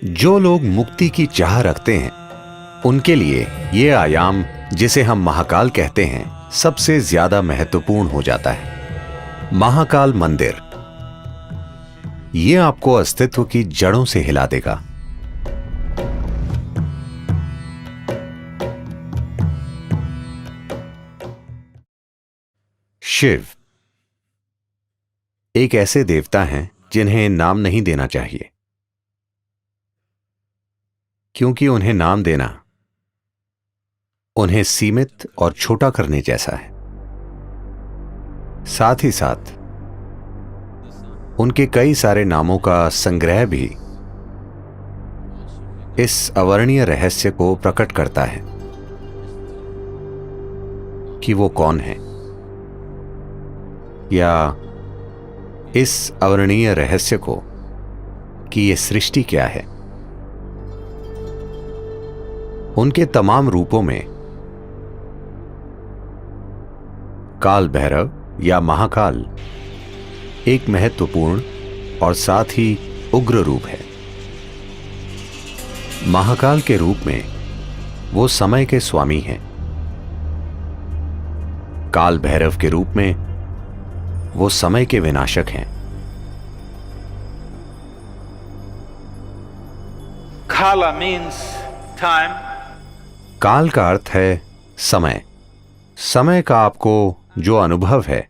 जो लोग मुक्ति की चाह रखते हैं उनके लिए ये आयाम, जिसे हम महाकाल कहते हैं, सबसे ज्यादा महत्वपूर्ण हो जाता है। महाकाल मंदिर ये आपको अस्तित्व की जड़ों से हिला देगा। शिव एक ऐसे देवता हैं जिन्हें नाम नहीं देना चाहिए, क्योंकि उन्हें नाम देना उन्हें सीमित और छोटा करने जैसा है। साथ ही साथ उनके कई सारे नामों का संग्रह भी इस अवर्णीय रहस्य को प्रकट करता है कि वो कौन है, या इस अवर्णीय रहस्य को कि ये सृष्टि क्या है। उनके तमाम रूपों में काल भैरव या महाकाल एक महत्वपूर्ण और साथ ही उग्र रूप है। महाकाल के रूप में वो समय के स्वामी हैं। काल भैरव के रूप में वो समय के विनाशक हैं। Kala means time. काल का अर्थ है समय। समय का आपको जो अनुभव है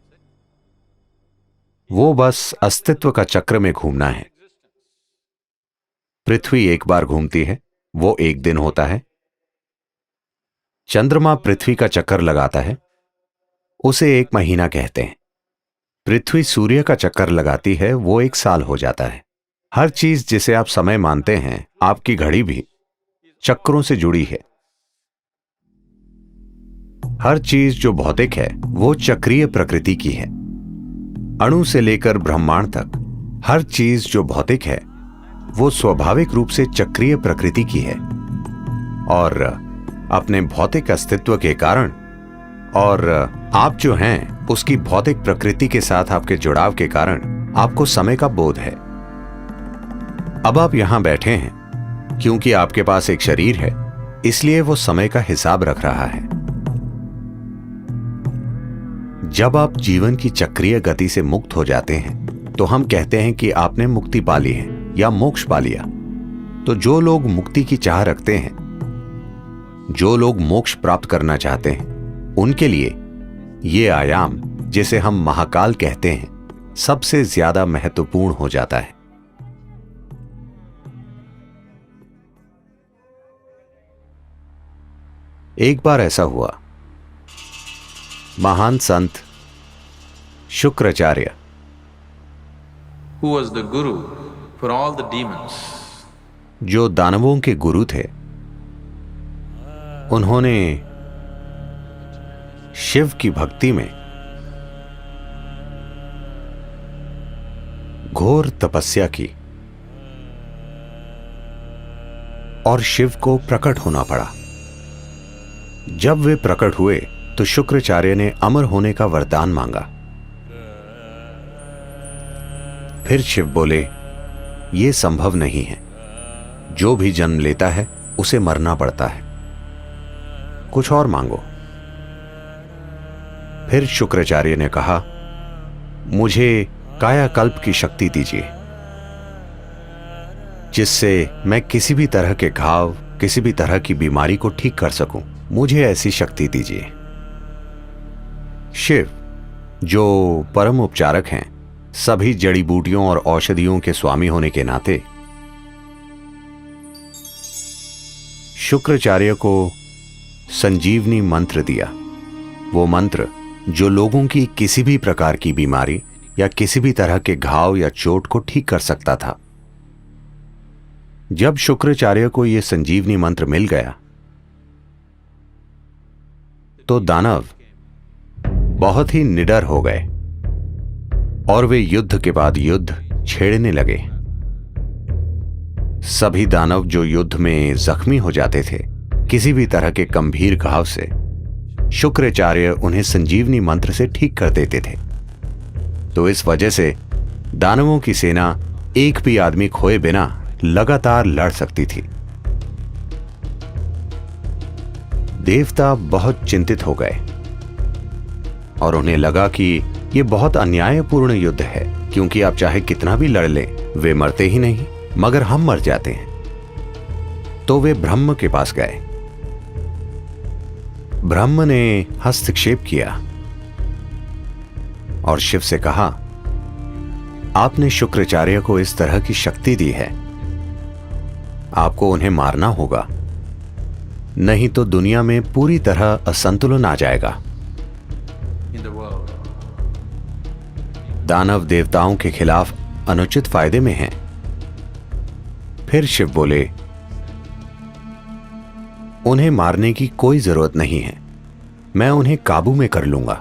वो बस अस्तित्व का चक्र में घूमना है। पृथ्वी एक बार घूमती है, वो एक दिन होता है। चंद्रमा पृथ्वी का चक्कर लगाता है, उसे एक महीना कहते हैं। पृथ्वी सूर्य का चक्कर लगाती है, वो एक साल हो जाता है। हर चीज जिसे आप समय मानते हैं, आपकी घड़ी भी चक्रों से जुड़ी है। हर चीज जो भौतिक है वो चक्रीय प्रकृति की है। अणु से लेकर ब्रह्मांड तक हर चीज जो भौतिक है वो स्वाभाविक रूप से चक्रीय प्रकृति की है, और अपने भौतिक अस्तित्व के कारण और आप जो हैं उसकी भौतिक प्रकृति के साथ आपके जुड़ाव के कारण आपको समय का बोध है। अब आप यहां बैठे हैं क्योंकि आपके पास एक शरीर है, इसलिए वो समय का हिसाब रख रहा है। जब आप जीवन की चक्रीय गति से मुक्त हो जाते हैं तो हम कहते हैं कि आपने मुक्ति पा ली है या मोक्ष पा लिया। तो जो लोग मुक्ति की चाह रखते हैं, जो लोग मोक्ष प्राप्त करना चाहते हैं, उनके लिए ये आयाम, जिसे हम महाकाल कहते हैं, सबसे ज्यादा महत्वपूर्ण हो जाता है। एक बार ऐसा हुआ, महान संत Shukracharya, Who was the guru for all the demons? जो दानवों के गुरु थे, उन्होंने शिव की भक्ति में घोर तपस्या की और शिव को प्रकट होना पड़ा। जब वे प्रकट हुए तो शुक्राचार्य ने अमर होने का वरदान मांगा। फिर शिव बोले, यह संभव नहीं है, जो भी जन्म लेता है उसे मरना पड़ता है, कुछ और मांगो। फिर शुक्राचार्य ने कहा, मुझे कायाकल्प की शक्ति दीजिए, जिससे मैं किसी भी तरह के घाव, किसी भी तरह की बीमारी को ठीक कर सकूं। मुझे ऐसी शक्ति दीजिए। शिव, जो परम उपचारक हैं, सभी जड़ी बूटियों और औषधियों के स्वामी होने के नाते, शुक्राचार्य को संजीवनी मंत्र दिया। वो मंत्र जो लोगों की किसी भी प्रकार की बीमारी या किसी भी तरह के घाव या चोट को ठीक कर सकता था। जब शुक्राचार्य को यह संजीवनी मंत्र मिल गया तो दानव बहुत ही निडर हो गए और वे युद्ध के बाद युद्ध छेड़ने लगे। सभी दानव जो युद्ध में जख्मी हो जाते थे, किसी भी तरह के गंभीर घाव से, शुक्राचार्य उन्हें संजीवनी मंत्र से ठीक कर देते थे। तो इस वजह से दानवों की सेना एक भी आदमी खोए बिना लगातार लड़ सकती थी। देवता बहुत चिंतित हो गए और उन्हें लगा कि यह बहुत अन्यायपूर्ण युद्ध है, क्योंकि आप चाहे कितना भी लड़ लें, वे मरते ही नहीं, मगर हम मर जाते हैं। तो वे ब्रह्म के पास गए। ब्रह्म ने हस्तक्षेप किया और शिव से कहा, आपने शुक्राचार्य को इस तरह की शक्ति दी है, आपको उन्हें मारना होगा, नहीं तो दुनिया में पूरी तरह असंतुलन आ जाएगा। in the world. दानव देवताओं के खिलाफ अनुचित फायदे में हैं। फिर शिव बोले, उन्हें मारने की कोई जरूरत नहीं है, मैं उन्हें काबू में कर लूंगा।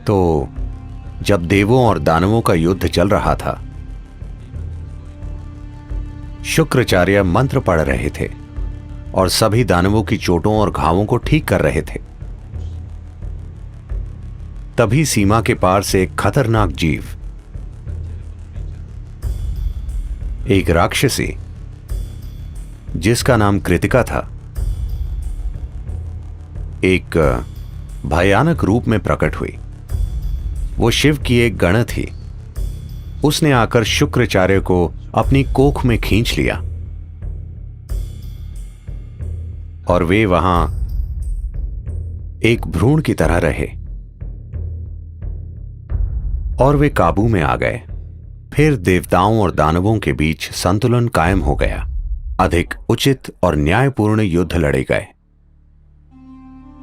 तो जब देवों और दानवों का युद्ध चल रहा था, शुक्राचार्य मंत्र पढ़ रहे थे और सभी दानवों की चोटों और घावों को ठीक कर रहे थे। तभी सीमा के पार से एक खतरनाक जीव, एक राक्षसी जिसका नाम कृतिका था, एक भयानक रूप में प्रकट हुई। वो शिव की एक गण थी। उसने आकर शुक्राचार्य को अपनी कोख में खींच लिया और वे वहां एक भ्रूण की तरह रहे और वे काबू में आ गए। फिर देवताओं और दानवों के बीच संतुलन कायम हो गया। अधिक उचित और न्यायपूर्ण युद्ध लड़े गए।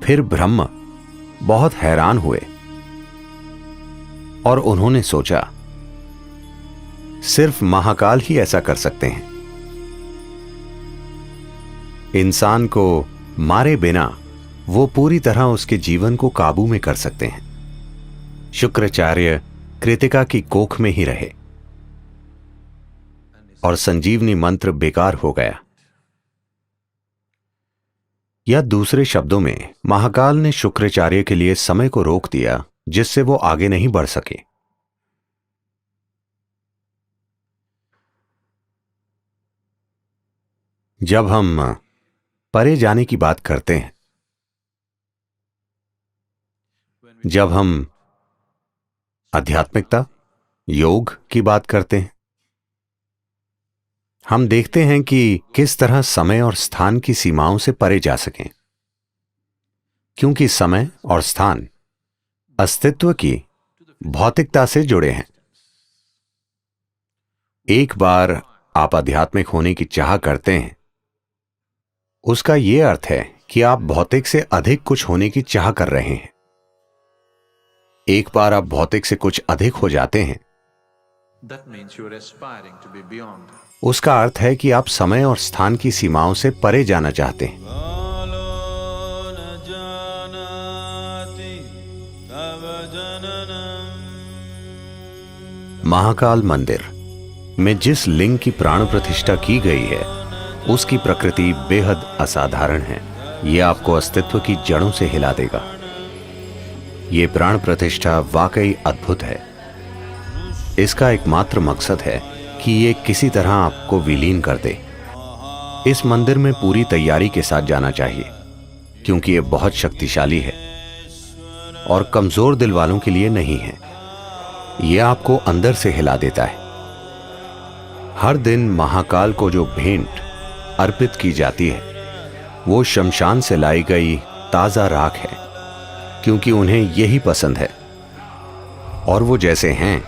फिर ब्रह्म बहुत हैरान हुए और उन्होंने सोचा, सिर्फ महाकाल ही ऐसा कर सकते हैं। इंसान को मारे बिना वो पूरी तरह उसके जीवन को काबू में कर सकते हैं। शुक्राचार्य कृतिका की कोख में ही रहे और संजीवनी मंत्र बेकार हो गया। या दूसरे शब्दों में, महाकाल ने शुक्राचार्य के लिए समय को रोक दिया, जिससे वो आगे नहीं बढ़ सके। जब हम परे जाने की बात करते हैं, जब हम आध्यात्मिकता, योग की बात करते हैं, हम देखते हैं कि किस तरह समय और स्थान की सीमाओं से परे जा सकें, क्योंकि समय और स्थान अस्तित्व की भौतिकता से जुड़े हैं। एक बार आप आध्यात्मिक होने की चाह करते हैं, उसका यह अर्थ है कि आप भौतिक से अधिक कुछ होने की चाह कर रहे हैं। एक बार आप भौतिक से कुछ अधिक हो जाते हैं, That means you are aspiring to be beyond. उसका अर्थ है कि आप समय और स्थान की सीमाओं से परे जाना चाहते हैं। महाकाल मंदिर में जिस लिंग की प्राण प्रतिष्ठा की गई है, उसकी प्रकृति बेहद असाधारण है। यह आपको अस्तित्व की जड़ों से हिला देगा। यह प्राण प्रतिष्ठा वाकई अद्भुत है। इसका एकमात्र मकसद है कि ये किसी तरह आपको विलीन कर दे। इस मंदिर में पूरी तैयारी के साथ जाना चाहिए, क्योंकि यह बहुत शक्तिशाली है और कमजोर दिल वालों के लिए नहीं है। यह आपको अंदर से हिला देता है। हर दिन महाकाल को जो भेंट अर्पित की जाती है, वो शमशान से लाई गई ताजा राख है, क्योंकि उन्हें यही पसंद है और वो जैसे हैं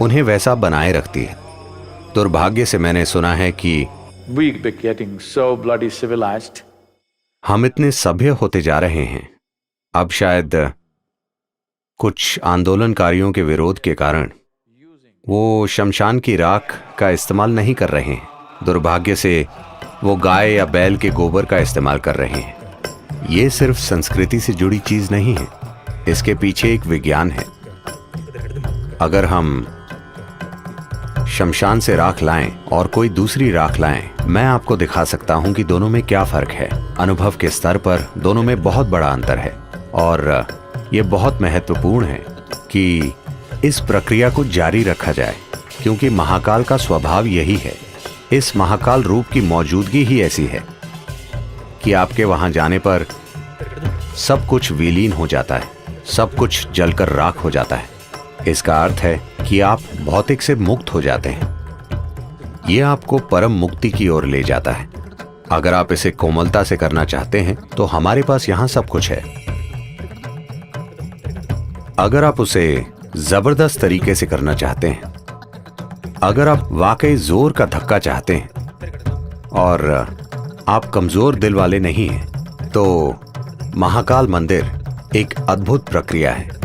उन्हें वैसा बनाए रखती है। दुर्भाग्य से मैंने सुना है कि We be getting so bloody civilized. हम इतने सभ्य होते जा रहे हैं, अब शायद कुछ आंदोलनकारियों के विरोध के कारण वो शमशान की राख का इस्तेमाल नहीं कर रहे हैं। दुर्भाग्य से वो गाय या बैल के गोबर का इस्तेमाल कर रहे हैं। ये सिर्फ संस्कृति से जुड़ी चीज नहीं है, इसके पीछे एक विज्ञान है। अगर हम शमशान से राख लाएं और कोई दूसरी राख लाएं, मैं आपको दिखा सकता हूं कि दोनों में क्या फर्क है। अनुभव के स्तर पर दोनों में बहुत बड़ा अंतर है और यह बहुत महत्वपूर्ण है कि इस प्रक्रिया को जारी रखा जाए। क्योंकि महाकाल का स्वभाव यही है। इस महाकाल रूप की मौजूदगी ही ऐसी है कि आपके वहां जाने पर सब कुछ विलीन हो जाता है, सब कुछ जलकर राख हो जाता है। इसका अर्थ है कि आप भौतिक से मुक्त हो जाते हैं। यह आपको परम मुक्ति की ओर ले जाता है। अगर आप इसे कोमलता से करना चाहते हैं तो हमारे पास यहां सब कुछ है। अगर आप उसे जबरदस्त तरीके से करना चाहते हैं, अगर आप वाकई जोर का धक्का चाहते हैं और आप कमजोर दिल वाले नहीं हैं, तो महाकाल मंदिर एक अद्भुत प्रक्रिया है।